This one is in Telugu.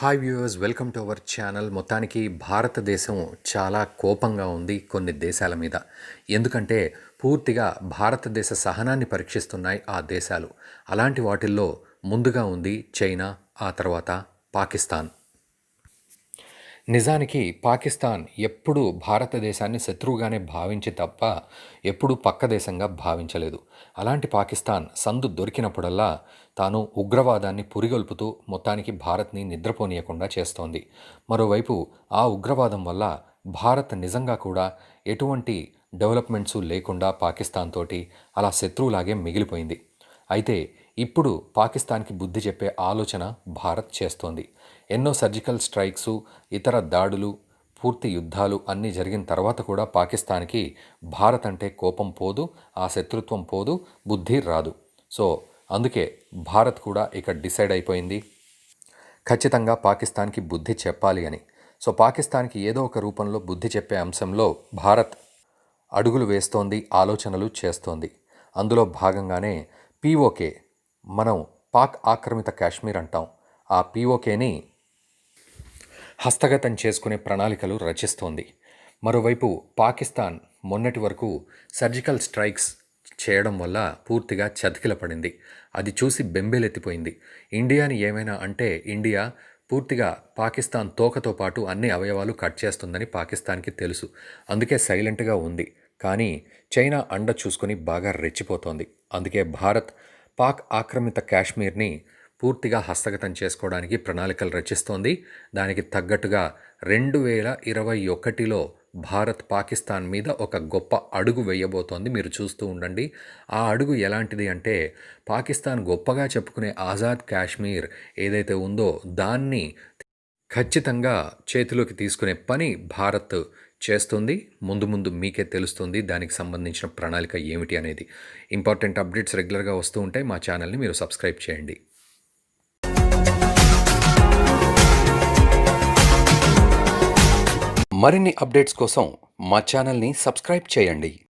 Hi viewers, welcome to our channel. మొత్తానికి భారతదేశం చాలా కోపంగా ఉంది కొన్ని దేశాల మీద. ఎందుకంటే పూర్తిగా భారతదేశ సహనాన్ని పరీక్షిస్తున్నాయి ఆ దేశాలు. అలాంటి వాటిల్లో ముందుగా ఉంది చైనా, ఆ తర్వాత పాకిస్తాన్. నిజానికి పాకిస్తాన్ ఎప్పుడూ భారతదేశాన్ని శత్రువుగానే భావించి తప్ప ఎప్పుడూ పక్క దేశంగా భావించలేదు. అలాంటి పాకిస్తాన్ సందు దొరికినప్పుడల్లా తాను ఉగ్రవాదాన్ని పురిగొల్పుతూ మొత్తానికి భారత్ని నిద్రపోనీయకుండా చేస్తోంది. మరోవైపు ఆ ఉగ్రవాదం వల్ల భారత్ నిజంగా కూడా ఎటువంటి డెవలప్మెంట్సు లేకుండా పాకిస్తాన్ తోటి అలా శత్రువులాగే మిగిలిపోయింది. అయితే ఇప్పుడు పాకిస్తాన్కి బుద్ధి చెప్పే ఆలోచన భారత్ చేస్తోంది. ఎన్నో సర్జికల్ స్ట్రైక్సు, ఇతర దాడులు, పూర్తి యుద్ధాలు అన్నీ జరిగిన తర్వాత కూడా పాకిస్తాన్కి భారత్ అంటే కోపం పోదు, ఆ శత్రుత్వం పోదు, బుద్ధి రాదు. సో అందుకే భారత్ కూడా ఇక డిసైడ్ అయిపోయింది, ఖచ్చితంగా పాకిస్తాన్కి బుద్ధి చెప్పాలి అని. సో పాకిస్తాన్కి ఏదో ఒక రూపంలో బుద్ధి చెప్పే అంశంలో భారత్ అడుగులు వేస్తోంది, ఆలోచనలు చేస్తోంది. అందులో భాగంగానే పీఓకే, మనం పాక్ ఆక్రమిత కాశ్మీర్ అంటాం, ఆ పీఓకేని హస్తగతం చేసుకునే ప్రణాళికలు రచిస్తోంది. మరోవైపు పాకిస్తాన్ మొన్నటి వరకు సర్జికల్ స్ట్రైక్స్ చేయడం వల్ల పూర్తిగా చతికిలపడింది. అది చూసి బెంబేలెత్తిపోయింది. ఇండియాని ఏమైనా అంటే ఇండియా పూర్తిగా పాకిస్తాన్ తోకతో పాటు అన్ని అవయవాలు కట్ చేస్తుందని పాకిస్తాన్కి తెలుసు. అందుకే సైలెంట్గా ఉంది. కానీ చైనా అండ చూసుకొని బాగా రెచ్చిపోతోంది. అందుకే భారత్ పాక్ ఆక్రమిత కాశ్మీర్ని పూర్తిగా హస్తగతం చేసుకోవడానికి ప్రణాళికలు రచిస్తోంది. దానికి తగ్గట్టుగా 2021లో భారత్ పాకిస్తాన్ మీద ఒక గొప్ప అడుగు వేయబోతోంది. మీరు చూస్తూ ఉండండి. ఆ అడుగు ఎలాంటిది అంటే, పాకిస్తాన్ గొప్పగా చెప్పుకునే ఆజాద్ కాశ్మీర్ ఏదైతే ఉందో దాన్ని ఖచ్చితంగా చేతిలోకి తీసుకునే పని భారత్ చేస్తుంది. ముందు ముందు మీకే తెలుస్తుంది దానికి సంబంధించిన ప్రణాళిక ఏమిటి అనేది. ఇంపార్టెంట్ అప్డేట్స్ రెగ్యులర్గా వస్తూ ఉంటాయి. మా ఛానల్ని మీరు సబ్స్క్రైబ్ చేయండి. మరిన్ని అప్డేట్స్ కోసం మా ఛానల్ని సబ్స్క్రైబ్ చేయండి.